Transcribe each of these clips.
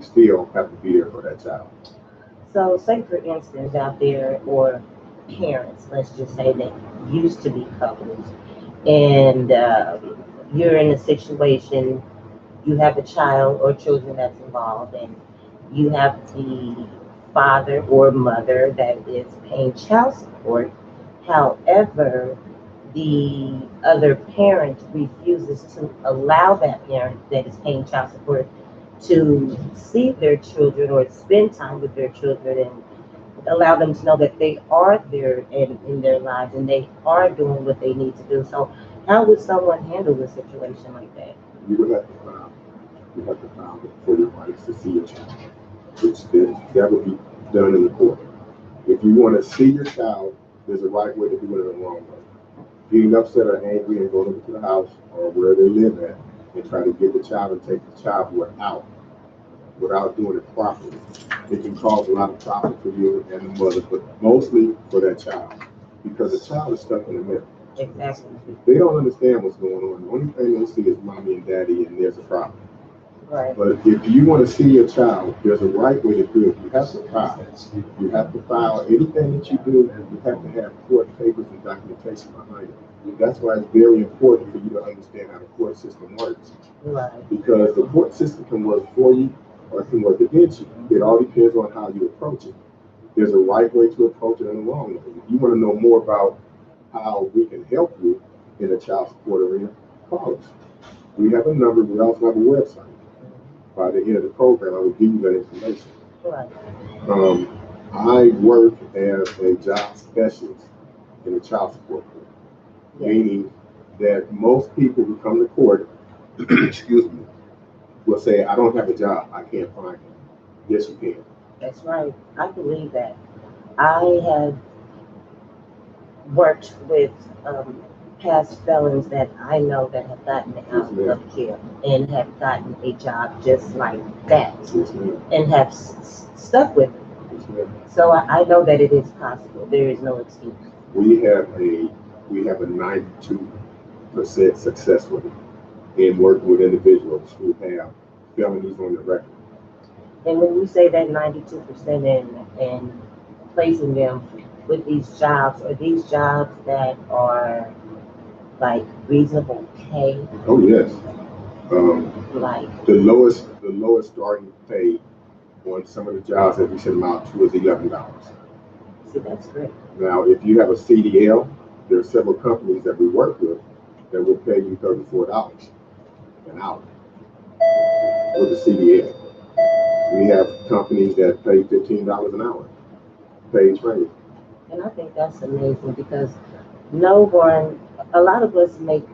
you still have to be there for that child. So, say for instance, out there, or parents, let's just say that used to be couples, and you're in a situation, you have a child or children that's involved, and you have the father or mother that is paying child support. However, the other parent refuses to allow that parent that is paying child support to see their children or spend time with their children and allow them to know that they are there in their lives and they are doing what they need to do. So, how would someone handle a situation like that? You would have to file. You have to file for your rights to see your child, which then that would be done in the court. If you want to see your child, there's a right way to do it and a wrong way. Getting upset or angry and going over to the house or where they live at and try to get the child and take the child out without doing it properly. It can cause a lot of problems for you and the mother, but mostly for that child because the child is stuck in the middle. Exactly. They don't understand what's going on. The only thing they see is mommy and daddy, and there's a problem. Right. But if you want to see your child, there's a right way to do it. You have to file. You have to file anything that you do. You have to have court papers and documentation behind it. That's why it's very important for you to understand how the court system works. Right. Because the court system can work for you or it can work against you. It all depends on how you approach it. There's a right way to approach it and a wrong way. If you want to know more about how we can help you in the child support arena, call us. We have a number. We also have a website. By the end of the program, I will give you that information. Right. I work as a job specialist in the child support court, meaning that most people who come to court, excuse me, will say, I don't have a job, I can't find it. Yes, you can. That's right. I believe that. I have worked with past felons that I know that have gotten out of jail and have gotten a job just like that and have stuck with it. So I know that it is possible. There is no excuse. We have a 92% success rate in working with individuals who have felonies on their record. And when you say that 92% and placing them with these jobs, are these jobs that are like reasonable pay? Oh yes. Like the lowest starting pay on some of the jobs that we send them out to is $11. See, that's great. Now, if you have a CDL, there are several companies that we work with that will pay you $34 an hour with a CDL. We have companies that pay $15 an hour, paid training. And I think that's amazing because no one, a lot of us make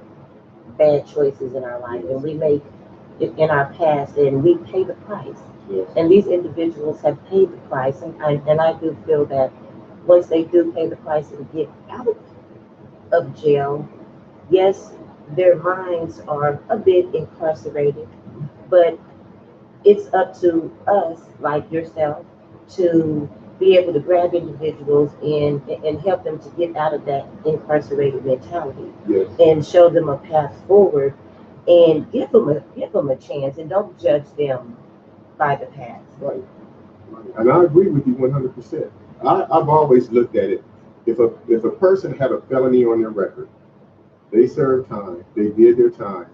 bad choices in our life and we make it in our past and we pay the price. Yes. And these individuals have paid the price. And I do feel that once they do pay the price and get out of jail, yes, their minds are a bit incarcerated, but it's up to us, like yourself, to be able to grab individuals and help them to get out of that incarcerated mentality. Yes. And show them a path forward and give them a chance and don't judge them by the past. Right. And I agree with you 100%. I've always looked at it. If a person had a felony on their record, they served time, they did their time,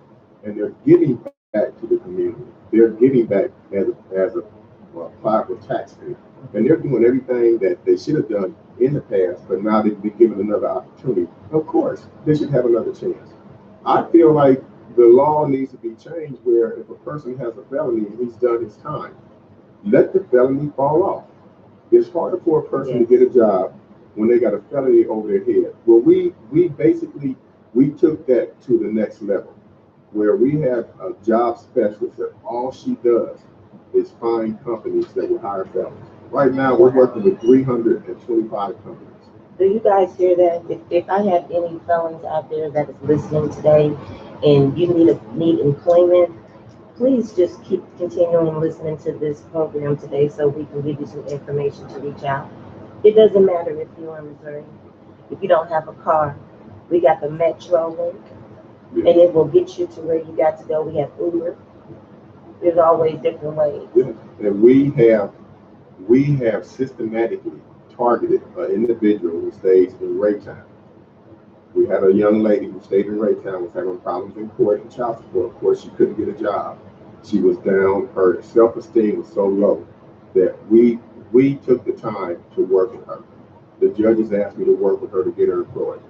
and they're giving back to the community. They're giving back as a pliable taxpayer, and they're doing everything that they should have done in the past, but now they've been given another opportunity. Of course, they should have another chance. I feel like the law needs to be changed where if a person has a felony and he's done his time, let the felony fall off. It's harder for a person to get a job when they got a felony over their head. Well, we basically we took that to the next level, where we have a job specialist that all she does is find companies that will hire felons. Right now, we're working with 325 companies. Do you guys hear that? If I have any felons out there that is listening today and you need employment, please just keep continuing listening to this program today so we can give you some information to reach out. It doesn't matter if you're in Missouri. If you don't have a car, we got the Metro link, and it will get you to where you got to go. We have Uber. There's always different ways. Yeah. And we have systematically targeted an individual who stays in Raytown. We had a young lady who stayed in Raytown, was having problems in court and child support. Of course, she couldn't get a job. She was down. Her self-esteem was so low that we took the time to work with her. The judges asked me to work with her to get her employed.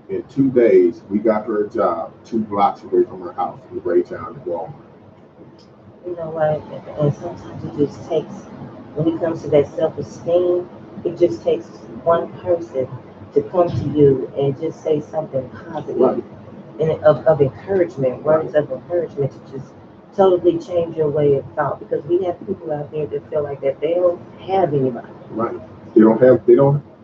In 2 days, we got her a job 2 blocks away from her house in Raytown at Walmart. You know what? And sometimes it just takes, when it comes to that self-esteem, it just takes one person to come to you and just say something positive Right. and of encouragement, words of encouragement to just totally change your way of thought. Because we have people out there that feel like that they don't have anybody. Right.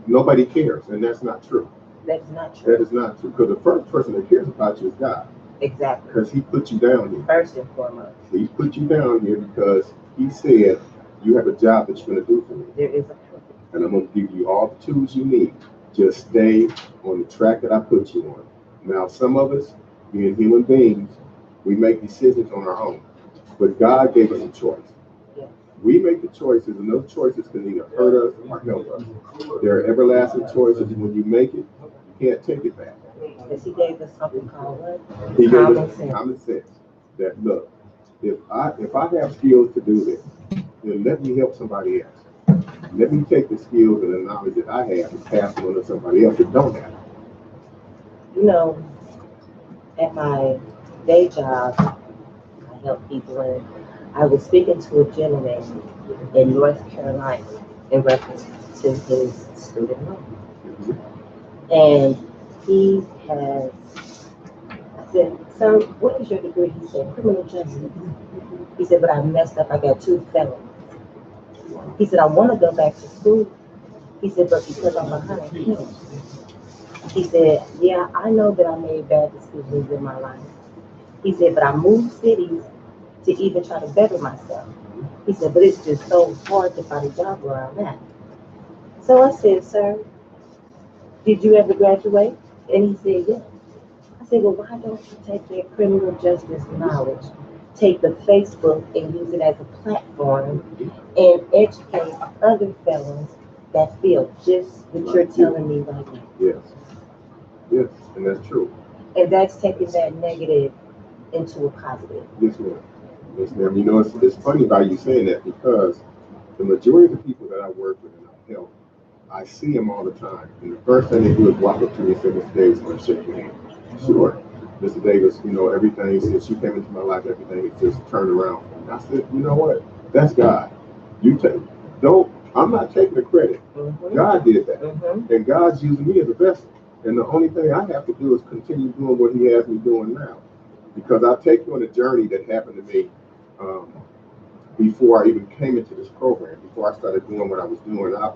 Nobody cares, and that's not true. That's not That true. is not true. Because the first person that cares about you is God. Exactly. Because He put you down here. First and foremost, He put you down here because He said you have a job that you're going to do for me. there is a purpose. And I'm going to give you all the tools you need. Just stay on the track that I put you on. Now, some of us, being human beings, we make decisions on our own. But God gave us a choice. Yeah. We make the choices, and those choices can either hurt us or help us. They're everlasting choices. When you make it, you can't take it back. Because He gave us something called what? He gave Common us sense. common sense. That look, if I have skills to do this, then let me help somebody else. Let me take the skills and the knowledge that I have and pass them on to somebody else that don't have it. You know, at my day job, I help people, and I was speaking to a gentleman in North Carolina in reference to his student loan. And he has, I said, "Sir, what is your degree?" He said, "Criminal justice." He said, "But I messed up. I got 2 felonies." He said, "I want to go back to school." He said, "But because I'm behind, he said, "Yeah, I know that I made bad decisions in my life." He said, "But I moved cities to even try to better myself." He said, "But it's just so hard to find a job where I'm at." So I said, "Sir, did you ever graduate?" And he said, "Yes." I said, "Well, why don't you take that criminal justice knowledge, take the Facebook and use it as a platform and educate other felons that feel just what you're telling me right now?" Yes. Yes, and that's true. And that's taking that negative into a positive. Yes, ma'am. Yes, ma'am. You know, it's funny about you saying that because the majority of the people that I work with and I help, I see them all the time. And the first thing they do is walk up to me and say, "Mr. Davis, I want to shake your hand." Sure. "Mr. Davis, you know, everything since you came into my life, everything has just turned around." And I said, "You know what? That's God. You take, don't, I'm not taking the credit. Mm-hmm. God did that. Mm-hmm. And God's using me as a vessel. And the only thing I have to do is continue doing what He has me doing now. Because I'll take you on a journey that happened to me before I even came into this program, before I started doing what I was doing. I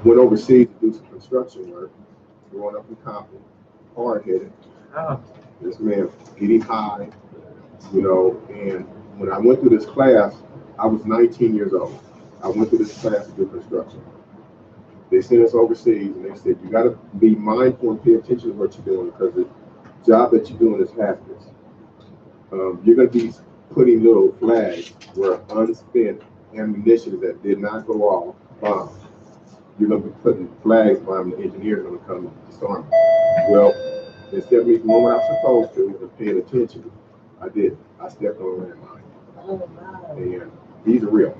went overseas to do some construction work, growing up in Compton, hard-headed. Oh, This man getting high, you know, and when I went through this class, I was 19 years old. I went through this class to do construction. They sent us overseas and they said, "You got to be mindful and pay attention to what you're doing because the job that you're doing is hazardous. You're going to be putting little flags where unspent ammunition that did not go off, bombs. You're going to be putting flags by them. The engineers are going to come and disarm them." Well, instead of me doing what I was supposed to and paying attention, I did. I stepped on a landmine. oh, wow. And these are real.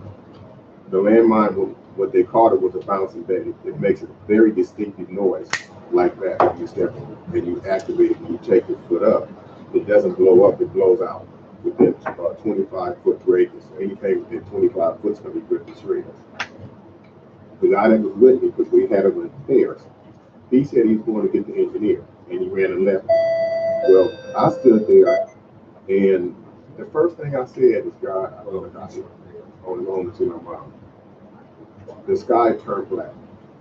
The landmine, what they called it, was a bouncing bed. It makes a very distinctive noise like that when you step on it. And you activate it, and you take your foot up. It doesn't blow up, it blows out within 25-foot radius. So anything within 25 foot is going to be good to shred. The guy that was with me, because we had him in pairs, he said he was going to get the engineer, and he ran and left me. Well, I stood there, and the first thing I said is, "God, I don't know what I did." On the phone to my mom. The sky turned black,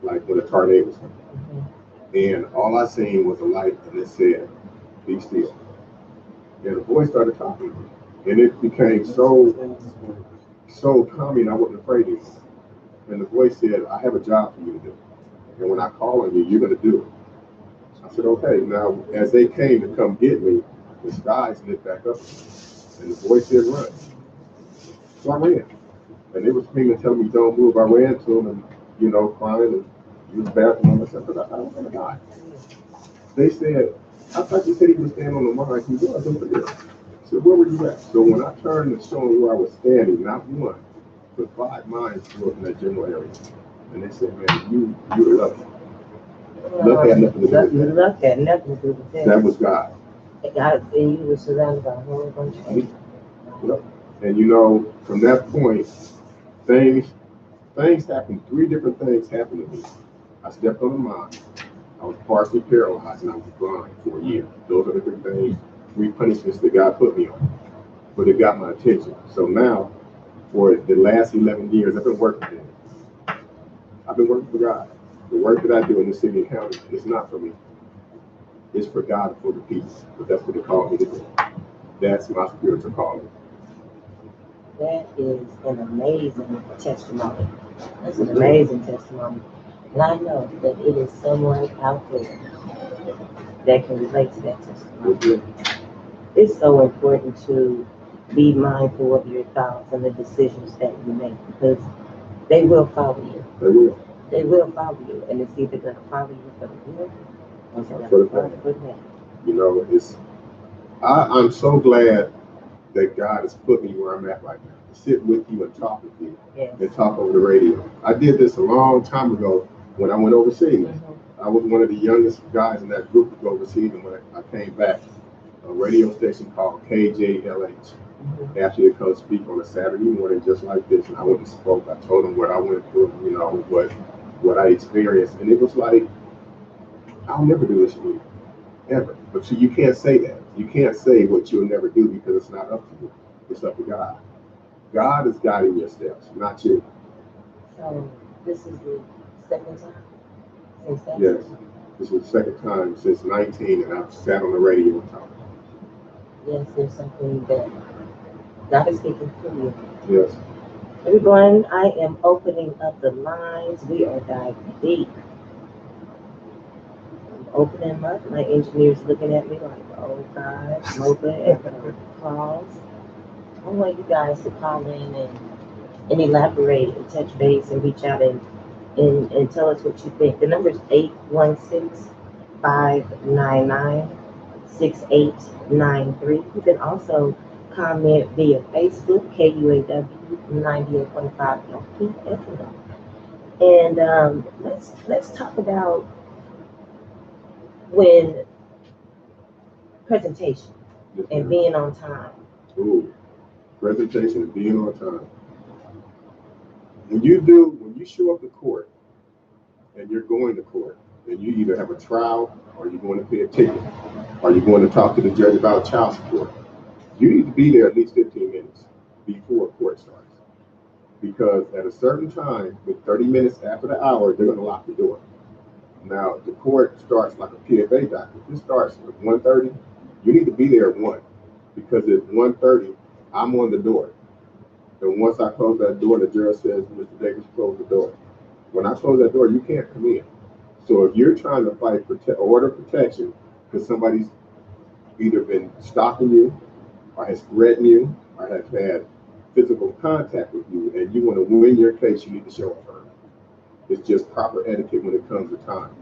like when a tornado was coming. Mhm. And all I seen was a light, and it said, "Be still." And the voice started talking to me. And it became so calming, I wasn't afraid anymore. And the voice said, "I have a job for you to do. And when I call on you, you're going to do it." I said, "Okay." Now, as they came to come get me, the skies lit back up. And the voice said, "Run." So I ran. And they were screaming, telling me, don't move. I ran to them and, crying and used the bathroom. I said, but I don't want to die. They said, I thought you said he was standing on the line. He was over there. I said, where were you at? So when I turned and showed them where I was standing, not one, but 5 minds were in that general area. And they said, man, you're lucky. Luck had nothing to do with that. Luck had nothing to do with that. That was God. God, and you were surrounded by a whole bunch of people. Yep. And from that point, things happened. 3 different things happened to me. I stepped on a mine. I was partially paralyzed and I was blind for a year. Those are the 3 things, 3 punishments that God put me on. But it got my attention. So now, for the last 11 years, I've been working for Him. I've been working for God. The work that I do in the city and county is not for me. It's for God and for the people. But that's what they call me to do. That's my spiritual calling. That is an amazing testimony. That's an amazing testimony. And I know that it is someone out there that can relate to that testimony. It's so important to be mindful of your thoughts and the decisions that you make because they will follow you. They will. They will follow you. And it's either going to follow you for the good or it's going to follow you for the bad. I'm so glad that God has put me where I'm at right now. To sit with you and talk with you and talk over the radio. I did this a long time ago when I went overseas. I was one of the youngest guys in that group to go overseas, and when I came back, a radio station called KJLH asked me to come speak on a Saturday morning just like this, and I went and spoke. I told them what I went through, what I experienced, and it was like, I'll never do this again, ever. But you can't say that. You can't say what you'll never do because it's not up to you. It's up to God. God is guiding your steps, not you. So this is the second time? Yes. This is the second time since 19 and I've sat on the radio and talked. Yes, there's something that God is speaking through you. Yes. Everyone, I am opening up the lines. We are diving deep. I'm opening them up. My engineer's looking at me like, oh God, Mocha and calls. I want you guys to call in and elaborate and touch base and reach out and tell us what you think. The number is 816-599-6893. You can also comment via Facebook, KUAW 98.5 FM. And let's talk about when presentation and being on time. Ooh, presentation and being on time. When you show up to court and you're going to court and you either have a trial or you're going to pay a ticket or you're going to talk to the judge about child support, you need to be there at least 15 minutes before court starts. Because at a certain time, with 30 minutes after the hour, they're going to lock the door. Now, the court starts like a PFA docket. If it starts at 1:30, you need to be there at 1. Because at 1:30, I'm on the door. And once I close that door, the judge says, Mr. Davis, close the door. When I close that door, you can't come in. So if you're trying to fight for order of protection because somebody's either been stalking you or has threatened you or has had physical contact with you and you want to win your case, you need to show up early. It's just proper etiquette when it comes to time.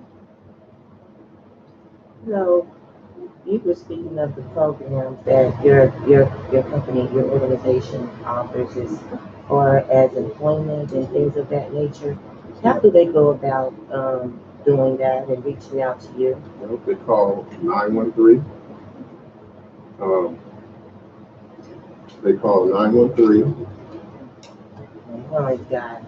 So you were speaking of the programs that your company, your organization offers as far as employment and things of that nature. How do they go about doing that and reaching out to you? Well, they call 913. They call 913. Oh my God.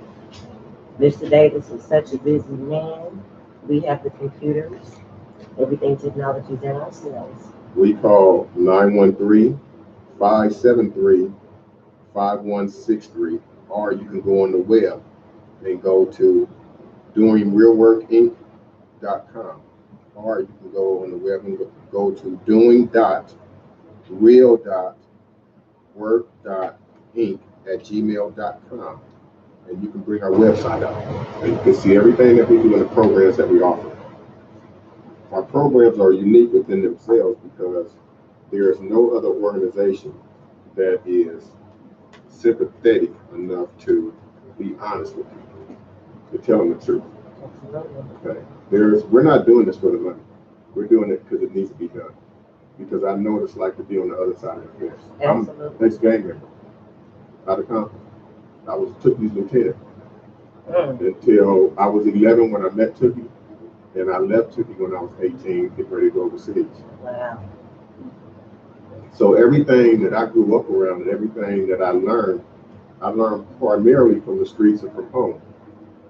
Mr. Davis is such a busy man. We have the computers, everything technology's in ourselves. We call 913-573-5163, or you can go on the web and go to doingrealworkinc.com, or you can go on the web and go to doing.real.work.inc@gmail.com, and you can bring our website up, and you can see everything that we do in the programs that we offer. Our programs are unique within themselves because there is no other organization that is sympathetic enough to be honest with you, to tell them the truth. Absolutely. Okay. We're not doing this for the money. We're doing it because it needs to be done. Because I know what it's like to be on the other side of the fence. I'm Absolutely. ex-gang member out of Compton. I was Tookie's lieutenant until I was 11 when I met Tookie, and I left Tookie when I was 18, getting ready to go overseas. Wow. So everything that I grew up around and everything that I learned primarily from the streets and from home.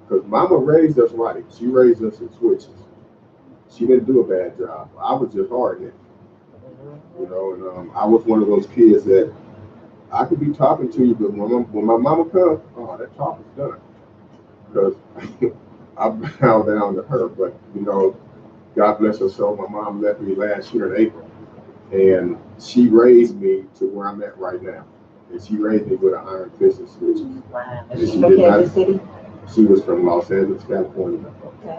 Because Mama raised us right. She raised us in switches. She didn't do a bad job. I was just hard in it. You know, and I was one of those kids that I could be talking to you, but when my mama comes, oh, that talk is done. Because I bow down to her. But, you know, God bless her soul. My mom left me last year in April. And she raised me to where I'm at right now. And she raised me with an iron fist and switches. Wow. And Is she she from did not, Kansas City? she was from Los Angeles, California. Okay.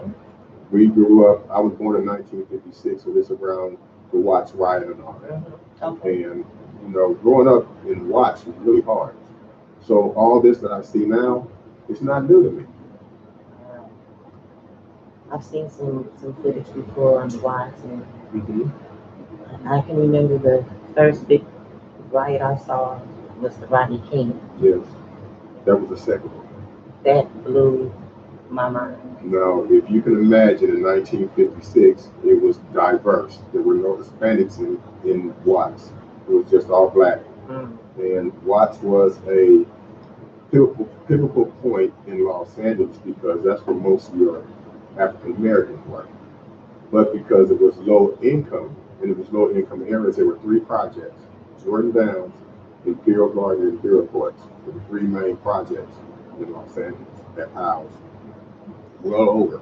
We grew up, I was born in 1956, so this around the Watts riot and all that. Okay. And, you know, growing up in Watts was really hard. So all this that I see now, it's not new to me. I've seen some footage before on the Watts, and Mm-hmm. I can remember the first big riot I saw was the Rodney King. Yes, that was the second one. That blew my mind. Now, if you can imagine, in 1956, it was diverse. There were no Hispanics in Watts. It was just all black. And Watts was a pivotal point in Los Angeles because that's where most of your African Americans were. But because it was low income, and it was low income areas, there were three projects: Jordan Downs, Imperial Garden, and Imperial Courts. There were three main projects in Los Angeles that housed well over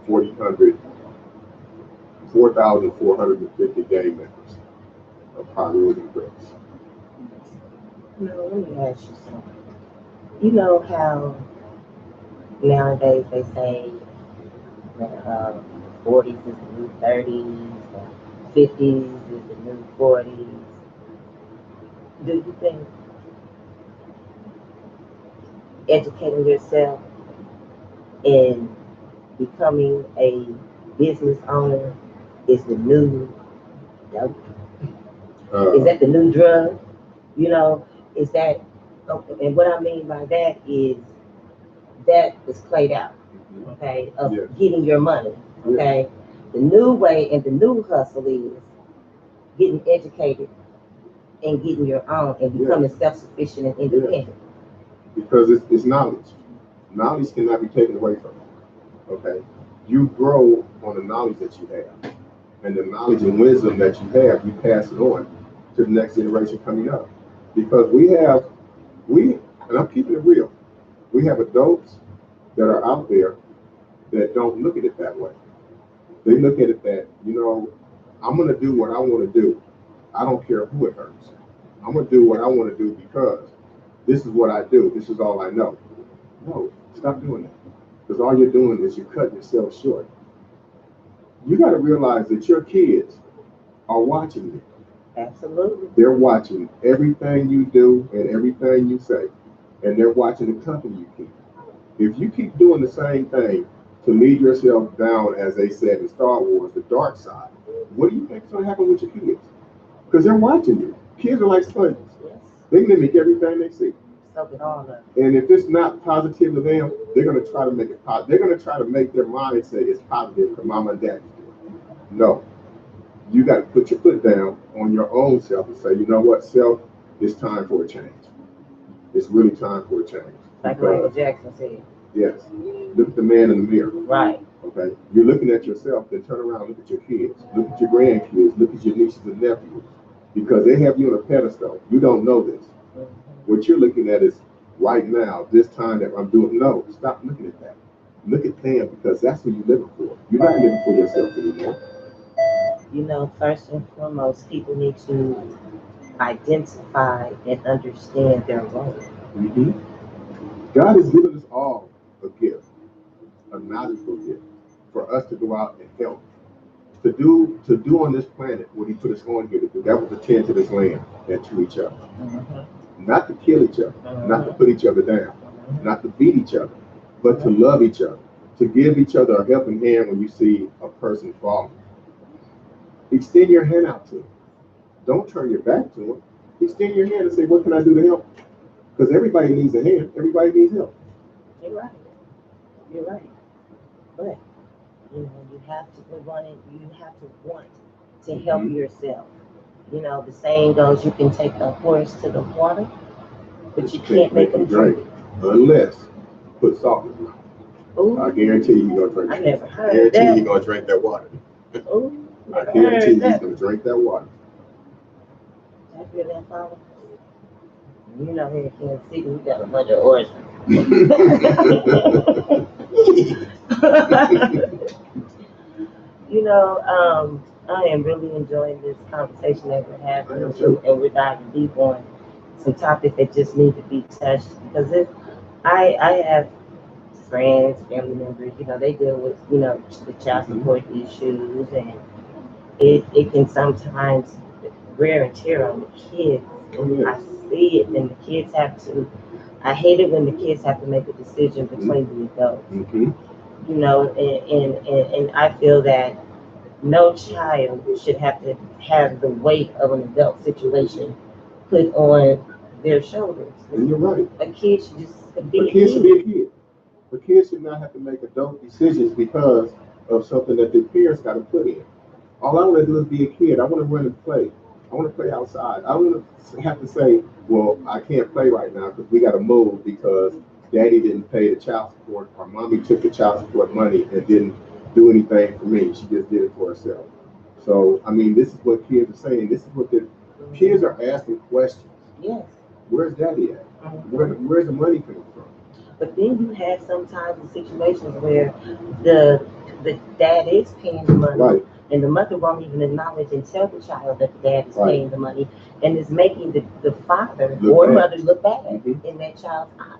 4,450 gang members of Hollywood and Crips. Now, let me ask you something. You know how nowadays they say that 40s is the new 30s, 50s is the new 40s. Do you think educating yourself and becoming a business owner is the new dope? Is that the new drug? You know, is that, and what I mean by that is played out, okay, of Yes. getting your money, okay? The new way and the new hustle is getting educated and getting your own and becoming self-sufficient and independent. Because it's knowledge. Knowledge cannot be taken away from you, okay? You grow on the knowledge that you have. And the knowledge and wisdom that you have, you pass it on to the next generation coming up. Because and I'm keeping it real, we have adults that are out there that don't look at it that way. They look at it that, you know, I'm going to do what I want to do. I don't care who it hurts. I'm going to do what I want to do because this is what I do. This is all I know. No, stop doing that. Because all you're doing is you're cutting yourself short. You got to realize that your kids are watching you. Absolutely. They're watching everything you do and everything you say. And they're watching the company you keep. If you keep doing the same thing to lead yourself down, as they said in Star Wars, the dark side, what do you think is going to happen with your kids? Because they're watching you. Kids are like sponges. Yes. They mimic everything they see. Soak it all up. And if it's not positive to them, they're going to try to make it positive. They're going to try to make their mind say it's positive because mama and daddy do it. No. You got to put your foot down on your own self and say, you know what, self, it's time for a change. It's really time for a change. Like Michael Jackson said. Yes. Look at the man in the mirror. Right. Okay. You're looking at yourself, then turn around, look at your kids, look at your grandkids, look at your nieces and nephews, because they have you on a pedestal. You don't know this. What you're looking at is right now, this time that I'm doing. No, stop looking at that. Look at them, because that's what you're living for. You're not living for yourself anymore. You know, first and foremost, people need to identify and understand their role. Mm-hmm. God has given us all a gift, a knowledgeable gift, for us to go out and help. To do on this planet what he put us on here to do. That was to tend to this land and to each other. not to kill each other, not to put each other down, not to beat each other, but to love each other, to give each other a helping hand when you see a person falling. Extend your hand out to them. Don't turn your back to them. Extend your hand and say, what can I do to help? Because everybody needs a hand. Everybody needs help. You're right. You're right. But you have to want it. You have to want to help yourself. The saying goes, you can take a horse to the water, but you can't make him drink it. Unless you put salt in his mouth. Ooh. I guarantee you he's gonna drink. I never heard I guarantee that. he's gonna drink that water. Ooh, I guarantee he's gonna drink that water. I feel that, Father. Here in Kansas City, we got a bunch of horses. I am really enjoying this conversation that we're having, and we're diving deep on some topics that just need to be touched. Because I have friends, family members, they deal with, the child support issues, and it can sometimes wear and tear on the kids. I see it, and the kids I hate it when the kids have to make a decision between the adults. And I feel that no child should have to have the weight of an adult situation put on their shoulders. And you're right. A kid should just be a kid. Should be a kid. A kid should not have to make adult decisions because of something that their parents got to put in. All I want to do is be a kid. I want to run and play. I want to play outside. I don't want to have to say, well, I can't play right now because we got to move because daddy didn't pay the child support or mommy took the child support money and didn't do anything for me. She just did it for herself. So, this is what kids are saying. This is what the kids are asking questions. Yes. Where's daddy at? Where's the money coming from? But then you have sometimes the situations where the dad is paying the money. Right. And the mother won't even acknowledge and tell the child that the dad is paying the money, and is making the father or mother look bad in that child's eyes.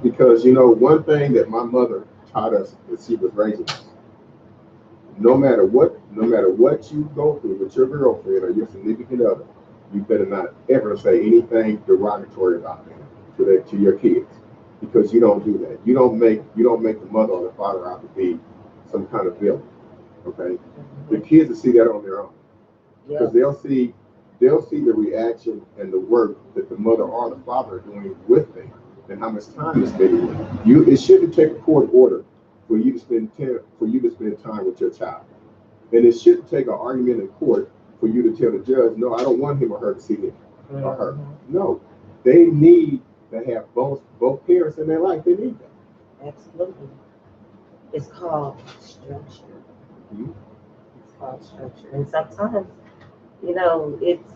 Because one thing that my mother taught us as she was raising us, no matter what you go through with your girlfriend or your significant other, you better not ever say anything derogatory about them to your kids, because you don't do that. You don't make the mother or the father out to be some kind of villain. Okay, the kids will see that on their own, because they'll see the reaction and the work that the mother or the father are doing with them, and how much time is spending with them. It shouldn't take a court order for you to spend time with your child, and it shouldn't take an argument in court for you to tell the judge, no, I don't want him or her to see him or her. No, they need to have both parents in their life. They need that. Absolutely. It's called structure. It's called structure. And sometimes, it's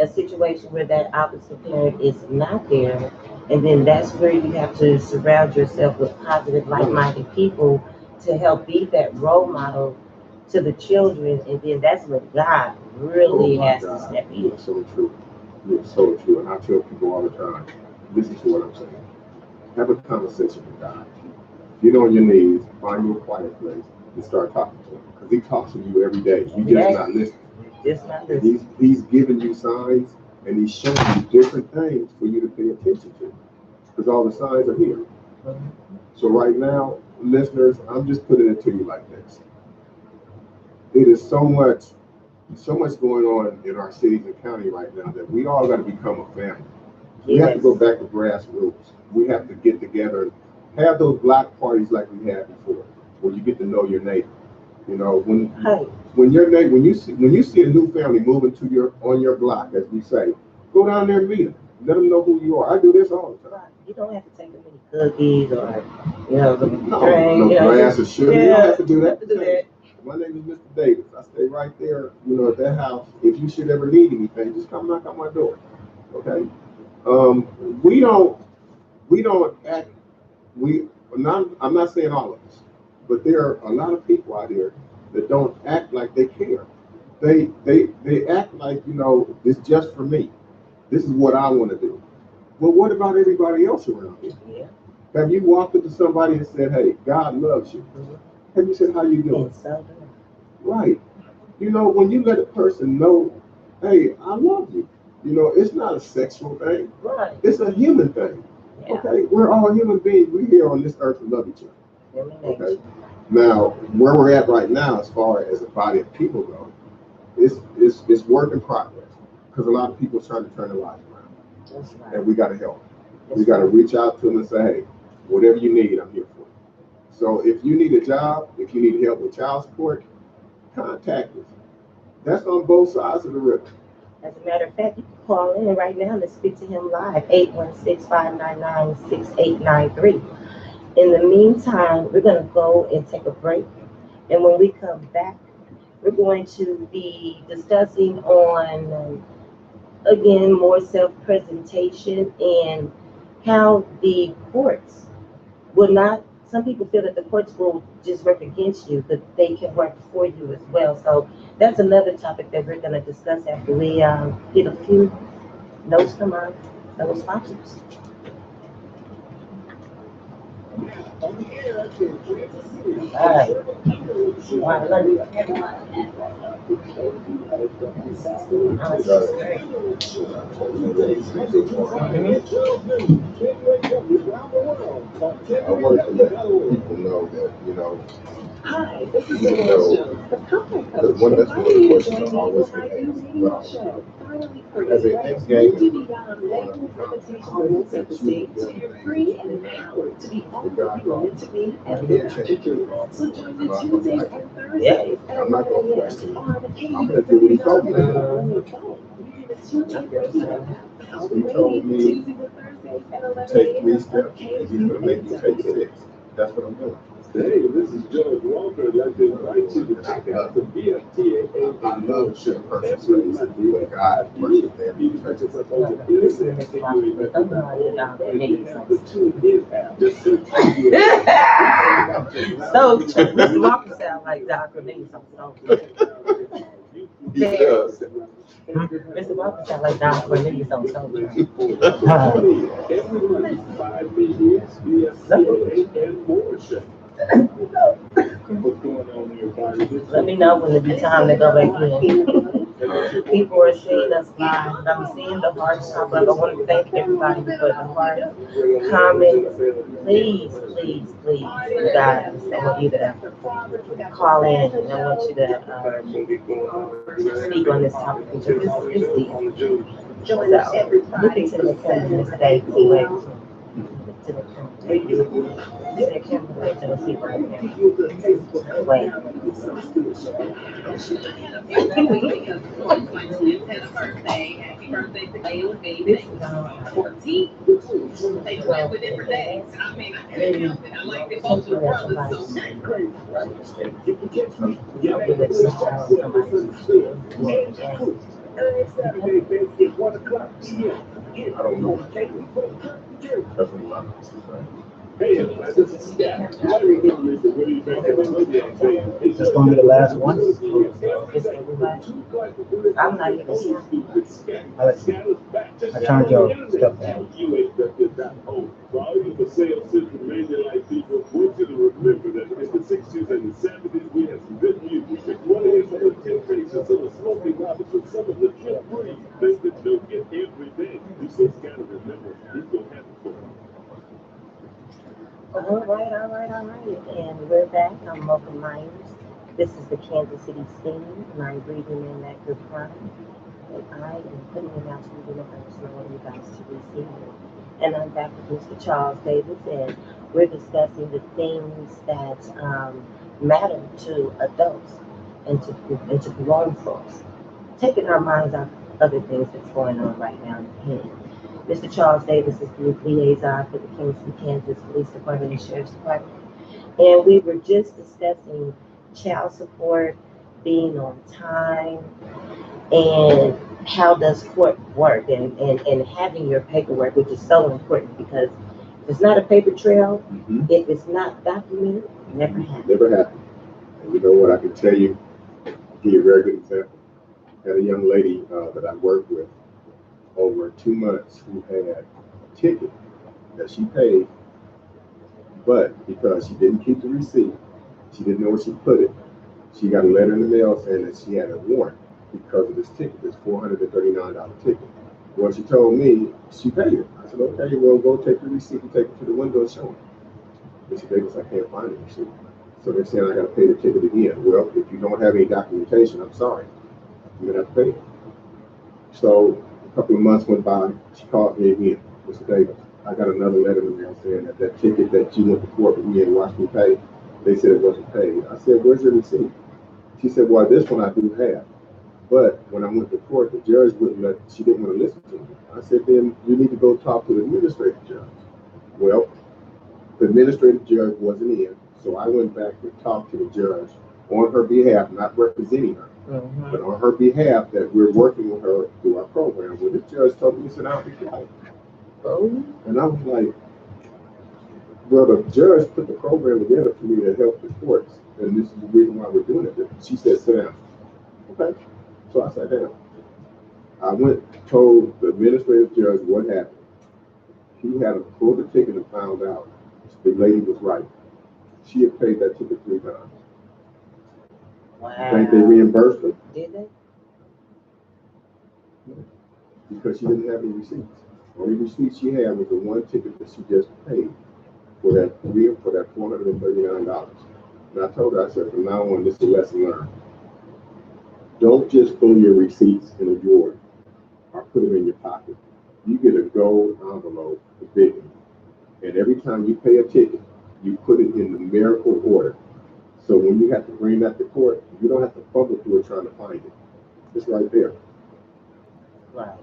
a situation where that opposite parent is not there. And then that's where you have to surround yourself with positive, like-minded people to help be that role model to the children. And then that's when God really has to step in. You're so true. You're so true. And I tell people all the time, listen to what I'm saying. Have a conversation with God. Get on your knees, find your quiet place, and start talking to him. Because he talks to you every day. You just not listening. Just not listening. He's giving you signs, and he's showing you different things for you to pay attention to. Because all the signs are here. So right now, listeners, I'm just putting it to you like this. It is so much going on in our cities and county right now that we all got to become a family. We have to go back to grassroots. We have to get together and have those block parties like we had before, where you get to know your neighbor. When you see a new family moving on your block, as we say, go down there and meet them. Let them know who you are. I do this all the time. You don't have to take them any cookies or drink. No glass of sugar. You don't have to do that. that. My name is Mr. Davis. I stay right there, at that house. If you should ever need anything, just come knock on my door. Okay. We don't act. I'm not saying all of us, but there are a lot of people out here that don't act like they care. They act like, it's just for me. This is what I want to do. Well, what about everybody else around here? Yeah. Have you walked up to somebody and said, hey, God loves you? Have you said, how you doing? Right. When you let a person know, hey, I love you. You know, it's not a sexual thing. Right. It's a human thing. Yeah. Okay, we're all human beings. We're here on this earth to love each other. Human Okay. nature. Now, where we're at right now, as far as a body of people go, it's work in progress because a lot of people are trying to turn their lives around, That's right. and we got to help. That's We got to right. reach out to them and say, hey, whatever you need, I'm here for you. So if you need a job, if you need help with child support, contact us. That's on both sides of the river. As a matter of fact, you can call in right now and speak to him live, 816-599-6893. In the meantime, we're going to go and take a break. And when we come back, we're going to be discussing on, again, more self-presentation and how the courts will not, some people feel that the courts will just work against you, but they can work for you as well. So that's another topic that we're going to discuss after we get a few notes from our fellow sponsors. All right. Why, let me- I want to let people know that, Hi, this is even Nicole though, Jones, the Comfort because Coach. one of the Why are you questions I joining me always for my get asked, new well, show? Finally free. as an ex-gamer, Move beyond negative limitations of your self-esteem to you're free and empowered to be all that you were meant to be and live out your dreams. So join me Tuesdays and Thursdays at I'm not 11 going to a.m. question on the you. I'm going to do what he told me to do. on your phone. You can tune in radio. I'll be He told waiting me Tuesdays and Thursdays at 11 take 3 a.m. steps, and he's going to make me take 6. That's what I'm doing. Hey, this is George Walker. I'd like to invite you to check out the BFTA. I love shit person's face when God works with them. You can check us out on the This is internet. Mr. Walker, but I'm not really down for me. The TuneIn app. Just search So, Mr. Walker sound like Dr. Lee, so. He does. Mr. Walker sound like Dr. Lee, so. every month, 5 meetings, BFTA, and more show. What's going on here, Barney? Let me know when it be time to go back in. People are seeing us live, and I'm seeing the hearts pop up. I want to thank everybody for the heart comments. Please, please, please, you guys, I want you to call in, and I want you to speak on this topic because it's deep. So, look into the camera today, anyway. Look to the camera. Look to the camera to the people in there. Wait. Happy birthday to Layla Baby. 14. They play with different days. I mean, I can't help it. I like the both of the brothers. So I don't know. That's a lot. Hey, this is Scott. This gonna be the last one? I'm not even sure. I turned your stuff down. For all you for sale Central Mania like people, I want you to remember that in the 60s and the 70s, we had some good music. If you want to hear some of the Temptations, some of the Smokey Robinson, some of the Trip Free, things that you don't get every day, you just got to remember, he's going to have it for you. All right. And we're back. I'm Mocha Myers. This is the Kansas City scene, and I'm breathing in that good pride. And I am putting it out to the universe, and I want you guys to receive it. And I'm back with Mr. Charles Davis, and we're discussing the things that matter to adults and to grown folks, taking our minds off other things that's going on right now in the hand. Mr. Charles Davis is the liaison for the Kingston, Kansas Police Department and Sheriff's Department. And we were just discussing child support, being on time, and how does court work, and having your paperwork, which is so important because if it's not a paper trail, if it's not documented, it never happens. Never happened. And you know what I can tell you? Give you a very good example. I had a young lady that I worked with over 2 months who had a ticket that she paid, but because she didn't keep the receipt, she didn't know where she put it, she got a letter in the mail saying that she had a warrant because of this ticket, this $439 ticket. Well, she told me she paid it. I said, okay, well, go take the receipt and take it to the window and show them. Mr. Davis, I can't find the receipt. So they're saying I got to pay the ticket again. Well, if you don't have any documentation, I'm sorry. You're going to have to pay it. So a couple of months went by. She called me again. Mr. Davis, I got another letter in the mail saying that that ticket that you went to court with me and watched me pay, they said it wasn't paid. I said, where's your receipt? She said, well, this one I do have. But when I went to court, the judge wouldn't let, she didn't want to listen to me. I said, then you need to go talk to the administrative judge. Well, the administrative judge wasn't in, so I went back and talked to the judge on her behalf, not representing her, but on her behalf that we're working with her through our program. Well, the judge told me to sit down and be quiet. And I was like, well, the judge put the program together for me to help the courts, and this is the reason why we're doing it. She said, sit down. Okay. So I sat down. I went, told the administrative judge what happened. He had pulled the ticket and found out the lady was right. She had paid that ticket 3 times. Wow. I think they reimbursed her. Did they? Because she didn't have any receipts. The only receipt she had was the one ticket that she just paid for that $439. And I told her, I said, from now on, this is a lesson learned. Don't just throw your receipts in a drawer or put them in your pocket. You get a gold envelope, a big one, and every time you pay a ticket, you put it in numerical order. So when you have to bring that to court, you don't have to fumble through it trying to find it. It's right there. Right.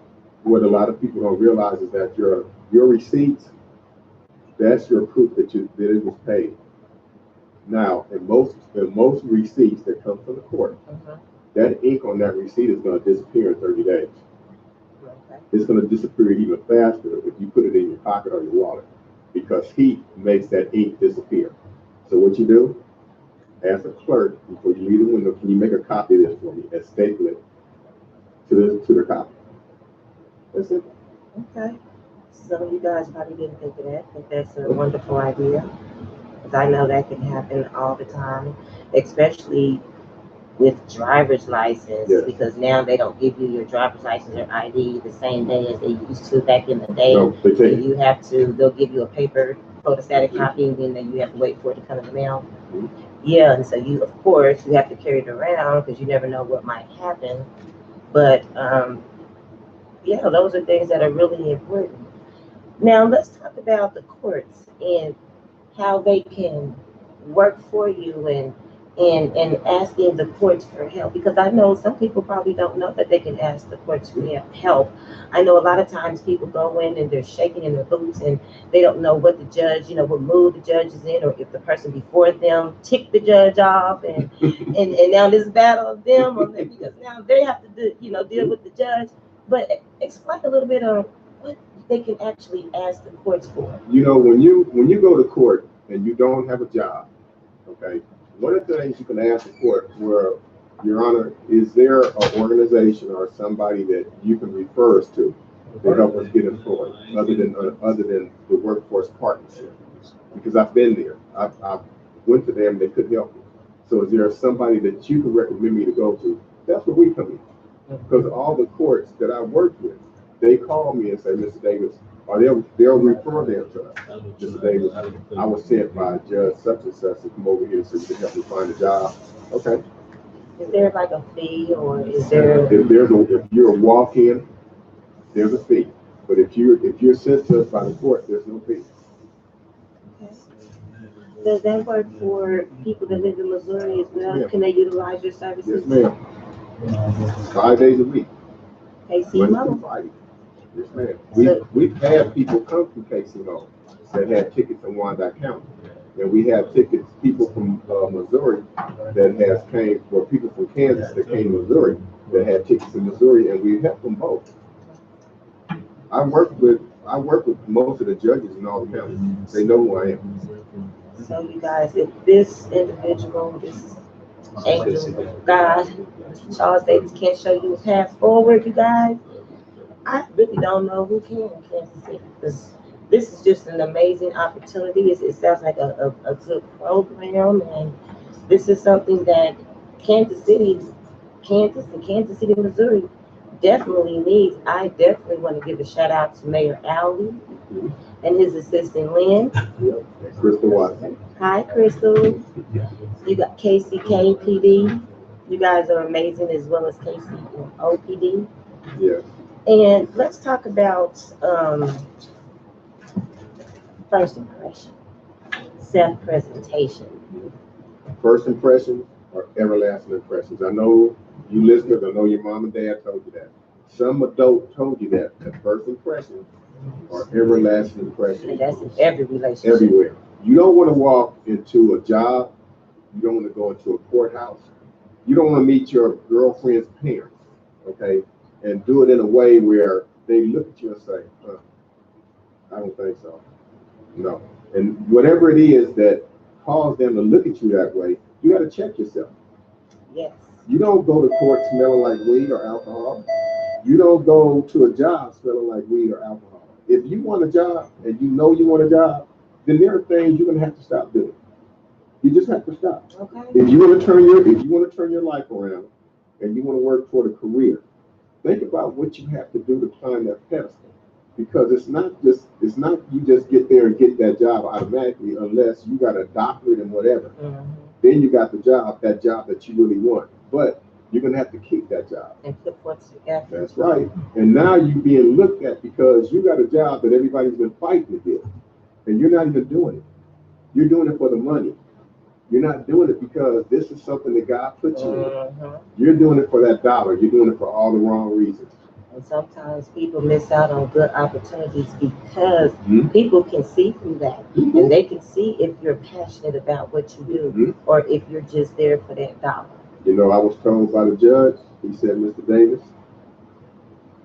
What a lot of people don't realize is that your receipts, that's your proof that it was paid. Now, in most receipts that come from the court, that ink on that receipt is going to disappear in 30 days. Okay. It's going to disappear even faster if you put it in your pocket or your wallet, because heat makes that ink disappear. So what you do, ask a clerk before you leave the window, can you make a copy of this for me and staple it to the copy? That's it. Okay. Some of you guys probably didn't think of that. I think that's a wonderful idea. Because I know that can happen all the time, especially with driver's license, Yes. because now they don't give you your driver's license or ID the same day as they used to back in the day. No, they take You have to, they'll give you a paper photostatic copy, and then you have to wait for it to come in the mail. Mhm. Yeah, and so you, of course, you have to carry it around because you never know what might happen. But yeah, those are things that are really important. Now let's talk about the courts and how they can work for you and asking the courts for help, because I know some people probably don't know that they can ask the courts for help. I know a lot of times people go in and they're shaking in their boots and they don't know what the judge, what mood the judge is in, or if the person before them ticked the judge off and now this battle of them, or because now they have to deal with the judge. But explain a little bit on what they can actually ask the courts for. When you go to court and you don't have a job, okay, one of the things you can ask the court, where, Your Honor, is there an organization or somebody that you can refer us to help us get employed, other than the workforce partnership? Because I've been there. I went to them, they couldn't help me. So is there somebody that you can recommend me to go to? That's where we come in. Because all the courts that I worked with, they call me and say, Mr. Davis, or they'll refer them to us. Mr. Davis, I was sent by Judge such and such to come over here so you can help me find a job. Okay. Is there like a fee, or is there? If you're a walk-in, there's a fee. But if you're sent to us by the court, there's no fee. Okay. Does that work for people that live in Missouri as well? Yeah. Can they utilize your services? Yes, ma'am. 5 days a week. KC Monday Mo? through Friday. Yes, ma'am. We've had people come from KC Mo that had tickets in Wyandotte County. And we have people from Missouri that has came, or people from Kansas that came to Missouri that had tickets in Missouri, and we helped them both. I work with most of the judges in all the counties. They know who I am. So you guys, if this individual, this angel of God, Charles Davis, can't show you a path forward, you guys, I really don't know who can in Kansas City. This is just an amazing opportunity. It sounds like a good program, and this is something that Kansas City, Missouri definitely needs, I definitely want to give a shout out to Mayor Alvey and his assistant Lynn. Yep. And Crystal Watson. Hi, Crystal. You got KCK PD. You guys are amazing, as well as KCOPD. Yes. And let's talk about first impression, self-presentation. First impressions are everlasting impressions. I know you listeners, I know your mom and dad told you that. Some adult told you that. The first impressions are everlasting And impressions that's in every relationship. everywhere. You don't want to walk into a job. You don't want to go into a courthouse. You don't want to meet your girlfriend's parents, okay? And do it in a way where they look at you and say, I don't think so. No. And whatever it is that caused them to look at you that way, you got to check yourself. Yes. You don't go to court smelling like weed or alcohol. You don't go to a job smelling like weed or alcohol. If you want a job and you know you want a job, then there are things you're gonna have to stop doing. You just have to stop. Okay. If you want to turn your life around and you want to work toward a career, think about what you have to do to climb that pedestal. Because it's not you just get there and get that job automatically unless you got a doctorate and whatever. Mhm. Then you got that job that you really want. But you're gonna have to keep that job. And put forth your effort. That's right. And now you're being looked at because you got a job that everybody's been fighting to get. And you're not even doing it. You're doing it for the money. You're not doing it because this is something that God put you in. Mhm. You're doing it for that dollar. You're doing it for all the wrong reasons. And sometimes people miss out on good opportunities because Mhm. people can see through that. Mhm. And they can see if you're passionate about what you do Mhm. or if you're just there for that dollar. You know, I was told by the judge, he said, Mr. Davis,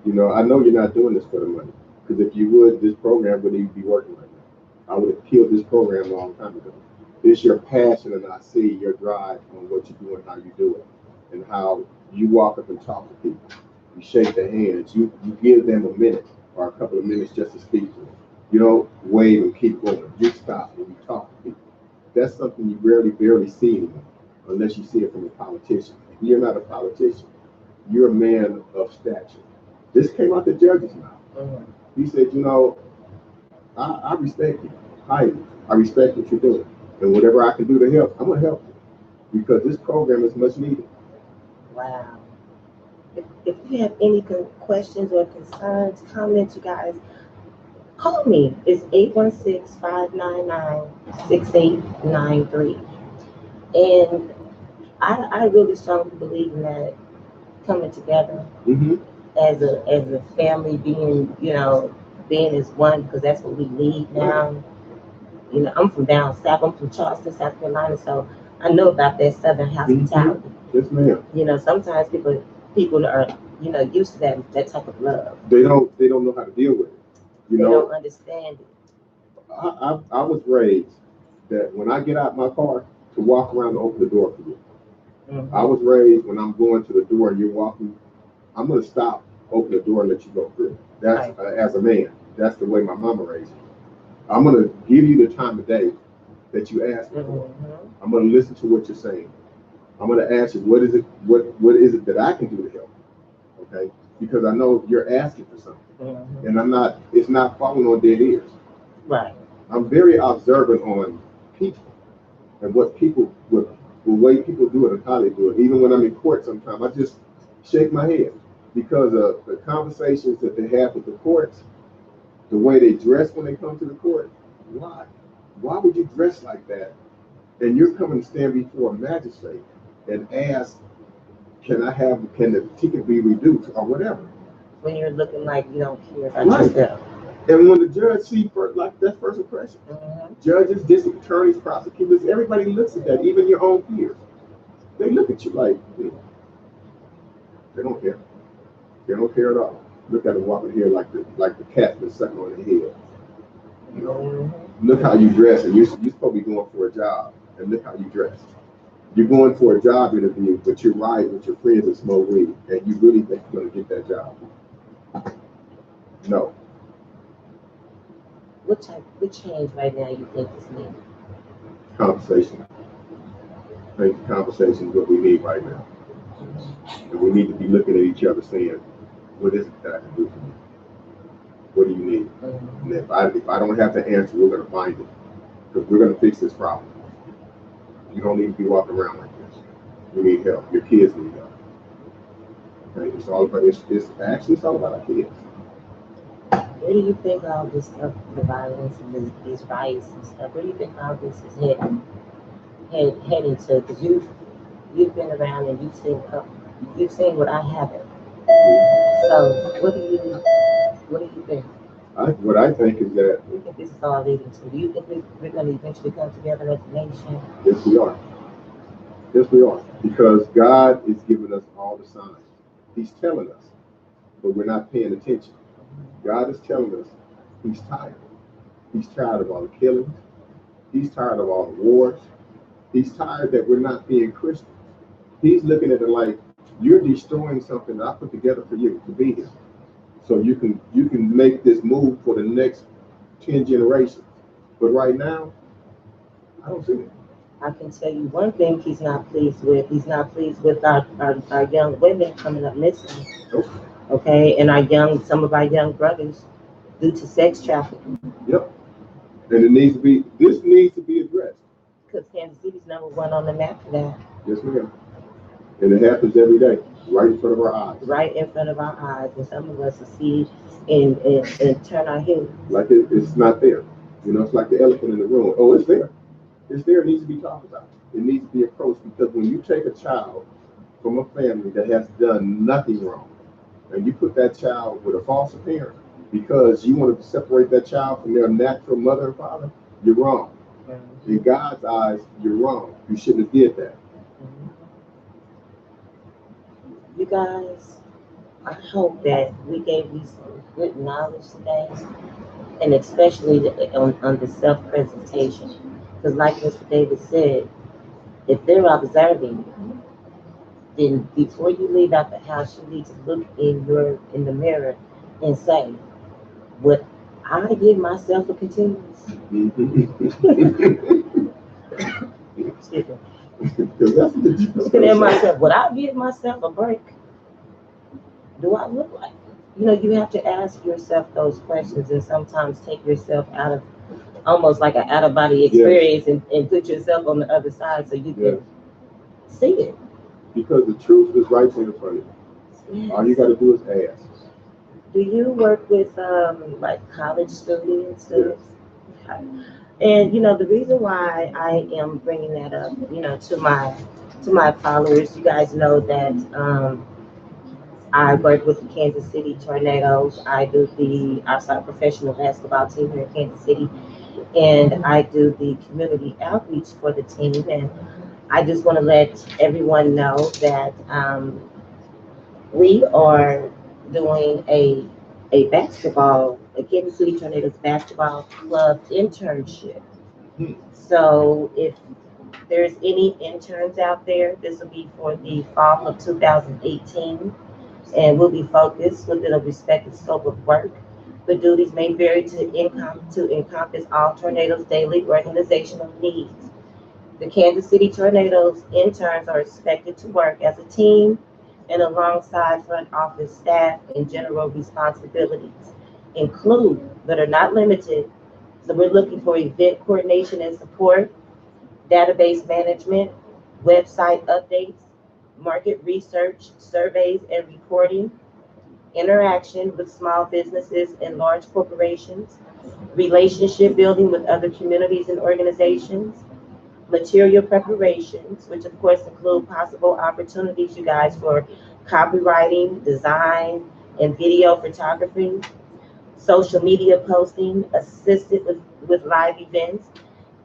you know, I know you're not doing this for the money. Because if you would, this program wouldn't even be working right now. I would have killed this program a long time ago. It's your passion, and I see your drive on what you do and how you do it, and how you walk up and talk to people. You shake their hands. You give them a minute or a couple of minutes just to speak to them. You don't wave and keep going. You stop and you talk to people. That's something you barely see anymore, unless you see it from a politician. You're not a politician. You're a man of stature. This came out the judge's mouth. Mhm. He said, you know, I respect you highly. I respect what you're doing. And whatever I can do to help, I'm going to help you. Because this program is much needed. Wow. If you have any questions or concerns, comments, you guys, call me. It's 816-599-6893. And I really strongly believe in that coming together Mm-hmm. as a family, being as one, because that's what we need now. You know, I'm from down south. I'm from Charleston, South Carolina, so I know about that Southern hospitality. Yes, ma'am. You know, sometimes people are, used to that type of love. They don't know how to deal with it. You They know, don't understand it. I was raised that when I get out my car to walk around and open the door for you. Mhm. I was raised when I'm going to the door and you're walking, I'm going to stop, open the door, and let you go through. That's as a man. That's the way my mama raised me. I'm going to give you the time of day that you asked me for. Mhm. I'm going to listen to what you're saying. I'm going to ask you, what is it that I can do to help? Okay? Because I know you're asking for something. Mhm. And it's not falling on dead ears. Right. I'm very observant on people and the way people do it and how they do it. Even when I'm in court sometimes, I just shake my head because of the conversations that they have with the courts, the way they dress when they come to the court. Why? Why would you dress like that? And you're coming to stand before a magistrate and ask, can the ticket be reduced or whatever? When you're looking like you don't care about Right. yourself. And when the judge sees that's first impression. Mhm. Judges, district attorneys, prosecutors, everybody looks at that, even your own peers. They look at you like, they don't care. They don't care at all. Look at them walking here like the cat that's sucking on the head. You know, Mhm. look how you dress, and you're supposed to be going for a job, and look how you dress. You're going for a job interview, but you're riding with your friends and smoke weed, and you really think you're going to get that job. No. What change right now you think is needed? Conversation. I think conversation is what we need right now. And we need to be looking at each other saying, what is it that I can do for you? What do you need? And if I don't have the answer, we're gonna find it. Because we're gonna fix this problem. You don't need to be walking around like this. You need help. Your kids need help. Okay? It's all about it's all about our kids. Where do you think all this stuff, the violence and these riots and stuff, where do you think all this is heading to? Because you've been around and you've seen what I haven't. So what do you think? What I think is that What do you think this is all leading to? Do you think we're going to eventually come together as a nation? yes we are. Yes we are. Because God is giving us all the signs. He's telling us, but we're not paying attention. God is telling us he's tired. He's tired of all the killings. He's tired of all the wars. He's tired that we're not being Christians. He's looking at it like you're destroying something that I put together for you to be here. So you can make this move for the next 10 generations. But right now, I don't see it. I can tell you one thing he's not pleased with. He's not pleased with our young women coming up missing. Nope. Okay, and some of our young brothers due to sex trafficking. Yep. And this needs to be addressed. Because Kansas City's #1 on the map for that. Yes, we are. And it happens every day, right in front of our eyes. Right in front of our eyes, and some of us will see and turn our heads. Like it's not there. You know, it's like the elephant in the room. Oh, it's there. It's there. It needs to be talked about. It needs to be approached because when you take a child from a family that has done nothing wrong, and you put that child with a foster parent because you want to separate that child from their natural mother and father, you're wrong. In God's eyes, you're wrong. You shouldn't have did that. You guys, I hope that we gave you some good knowledge today, and especially on the self-presentation. Because like Mr. David said, if they're observing you, then before you leave out the house, you need to look in the mirror and say, would I give myself a continuance? Excuse me. Looking at myself, would I give myself a break? Do I look like it? You know, you have to ask yourself those questions and sometimes take yourself out of almost like an out-of-body experience and put yourself on the other side so you can see it. Because the truth is right in front of you. Yes. All you got to do is ask. Do you work with like college students? Yes. And you know, the reason why I am bringing that up, you know, to my followers, you guys know that I work with the Kansas City Tornadoes. I do outside professional basketball team here in Kansas City, and I do the community outreach for the team. And I just want to let everyone know that we are doing a Kansas City Tornadoes basketball club internship. So if there's any interns out there, this will be for the fall of 2018, and we'll be focused within a respected scope of work. The duties may vary to encompass all tornadoes' daily organizational needs. The Kansas City Tornadoes interns are expected to work as a team and alongside front office staff, and general responsibilities include, but are not limited. So we're looking for event coordination and support, database management, website updates, market research, surveys and reporting, interaction with small businesses and large corporations, relationship building with other communities and organizations, material preparations, which of course include possible opportunities, you guys, for copywriting, design, and video photography, social media posting, assisted with live events,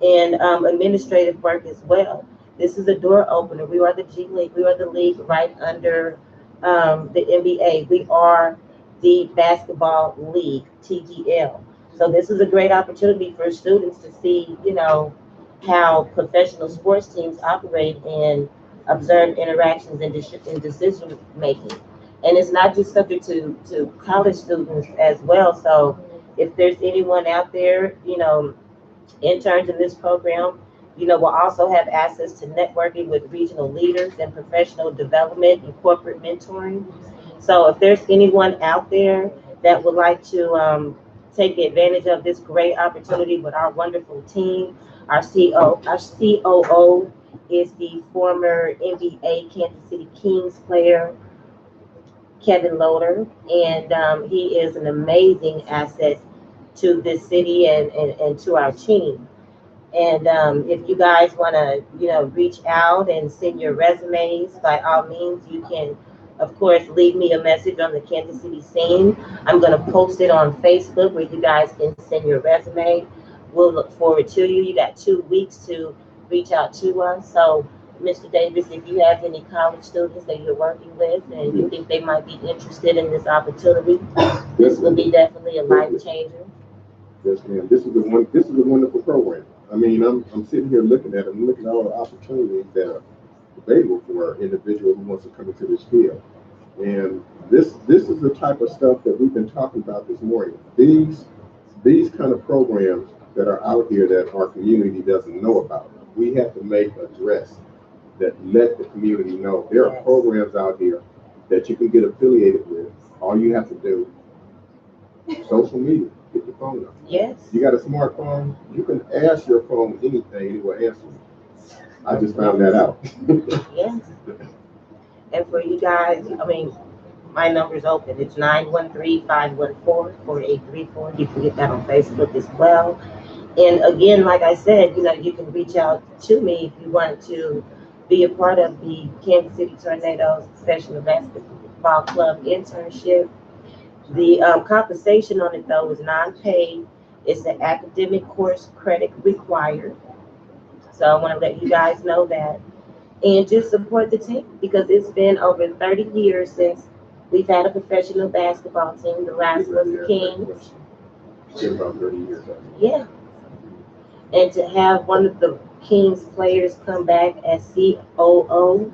and administrative work as well. This is a door opener. We are the G League. We are the league right under the NBA. We are the basketball league, TGL. So this is a great opportunity for students to see, you know, how professional sports teams operate and observe interactions and decision making. And it's not just subject to college students as well. So if there's anyone out there, you know, interns in this program, you know, we'll also have access to networking with regional leaders and professional development and corporate mentoring. So if there's anyone out there that would like to take advantage of this great opportunity with our wonderful team, our COO is the former NBA Kansas City Kings player, Kevin Loader, and he is an amazing asset to this city and to our team. And if you guys want to, reach out and send your resumes, by all means, you can, of course, leave me a message on the Kansas City scene. I'm going to post it on Facebook where you guys can send your resume. We'll look forward to you. You got 2 weeks to reach out to us. So, Mr. Davis, if you have any college students that you're working with and you think they might be interested in this opportunity, this will be definitely a life changer. Yes, ma'am. This is a wonderful program. I mean, I'm sitting here looking at it, I'm looking at all the opportunities that are available for an individual who wants to come into this field. And this is the type of stuff that we've been talking about this morning. These kind of programs that are out here that our community doesn't know about. We have to make address that let the community know there are programs out here that you can get affiliated with. All you have to do, social media. Get your phone up. Yes. You got a smartphone, you can ask your phone anything, and it will answer you. I just found that out. Yes. And for you guys, I mean, my number's open. It's 913-514-4834. You can get that on Facebook as well. And again, like I said, you can reach out to me if you want to be a part of the Kansas City Tornadoes Professional Basketball Club internship. The compensation on it, though, is non-paid. It's an academic course credit required. So I want to let you guys know that. And just support the team because it's been over 30 years since we've had a professional basketball team. The last was the Kings. It's been about 30 years. Yeah. And to have one of the Kings players come back as COO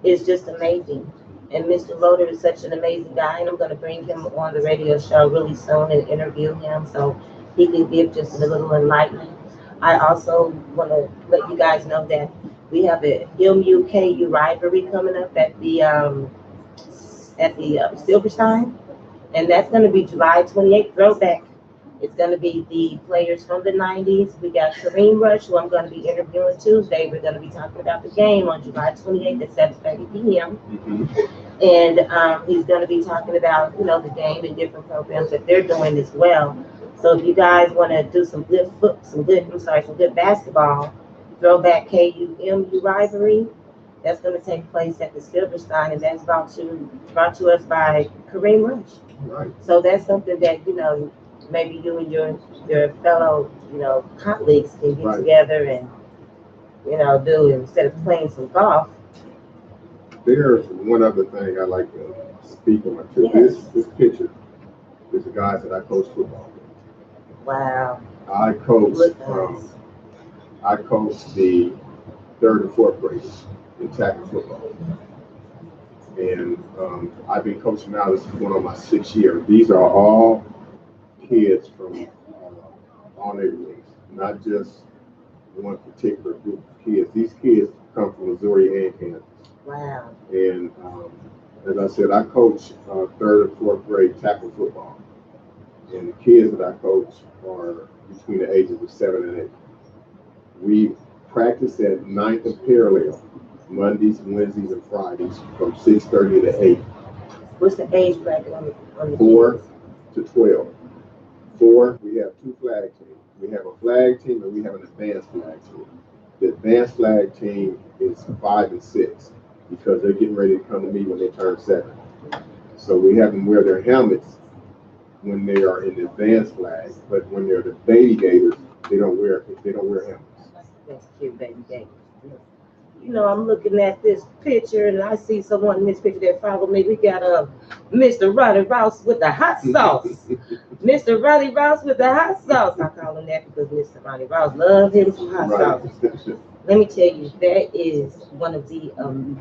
is just amazing. And Mr. Loader is such an amazing guy, and I'm going to bring him on the radio show really soon and interview him so he can give just a little enlightenment. I also want to let you guys know that we have a MU-KU rivalry coming up at the Silverstein, and that's going to be July 28th, throwback. It's going to be the players from the 90s. We got Kareem Rush, who I'm going to be interviewing Tuesday. We're going to be talking about the game on July 28th at 7:30 p.m. And he's going to be talking about, the game and different programs that they're doing as well. So if you guys want to do some good basketball, throwback KU-MU rivalry, that's going to take place at the Silverstein, and that's brought to us by Kareem Rush. Right. So that's something that, maybe you and your fellow, colleagues can get together and, do instead of playing some golf. There's one other thing I like to speak on too. Yes. This picture is the guys that I coach football with. Wow. I coach the 3rd and 4th graders in tackle football. And I've been coaching now, this is going on my 6th year. These are all kids from all neighborhoods, not just one particular group of kids. These kids come from Missouri and Kansas. Wow. And as I said, I coach 3rd and 4th grade tackle football. And the kids that I coach are between the ages of 7 and 8. We practice at 9th and Parallel, Mondays, Wednesdays, and Fridays from 6:30 to 8. What's the age bracket on the 4 to 12. 4, we have 2 flag teams. We have a flag team and we have an advanced flag team. The advanced flag team is 5 and 6 because they're getting ready to come to me when they turn 7. So we have them wear their helmets when they are in the advanced flag, but when they're the baby gators, they don't wear helmets. That's cute, baby gators. I'm looking at this picture and I see someone in this picture that followed me. We got Mr. Ronnie Rouse with the hot sauce. Mr. Ronnie Rouse with the hot sauce. I call him that because Mr. Ronnie Rouse loves him some hot sauce. Let me tell you, that is one of the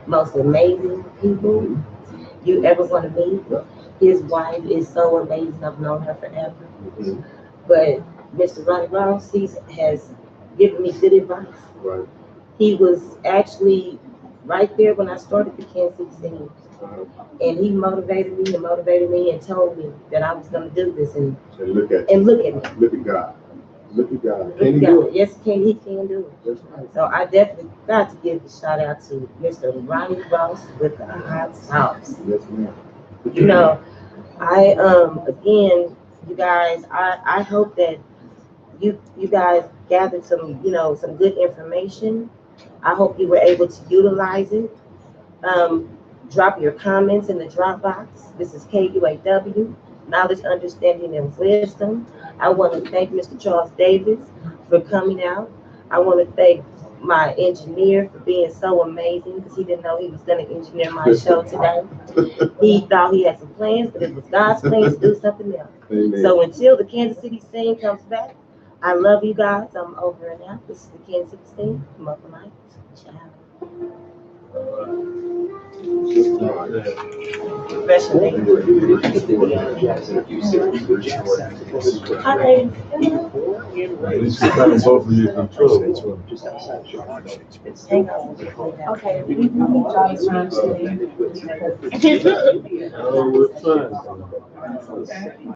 most amazing people you ever want to meet. His wife is so amazing. I've known her forever. But Mr. Ronnie Rouse, he has given me good advice. Right. He was actually right there when I started the Kansas City scene. And he motivated me and told me that I was gonna do this and And look at look at me. look at God. Look at God. Look Can at he do God. it? Yes, he can do it. That's right. So I definitely got to give a shout out to Mr. Ronnie Ross with the hot sauce. Yes, ma'am. You know, I again, you guys, I hope that you guys gathered some, some good information. I hope you were able to utilize it. Drop your comments in the drop box. This is KUAW, Knowledge, Understanding, and Wisdom. I want to thank Mr. Charles Davis for coming out. I want to thank my engineer for being so amazing because he didn't know he was going to engineer my show today. He thought he had some plans, but it was God's plans to do something else. Amen. So until the Kansas City scene comes back, I love you guys. I'm over and out. This is the Kansas City scene. Come up tonight. Ciao. Especially. Hi, ladies. At least you're trying to both of you control. Hang on. Okay, we need Charles Brown today. Oh, we're trying.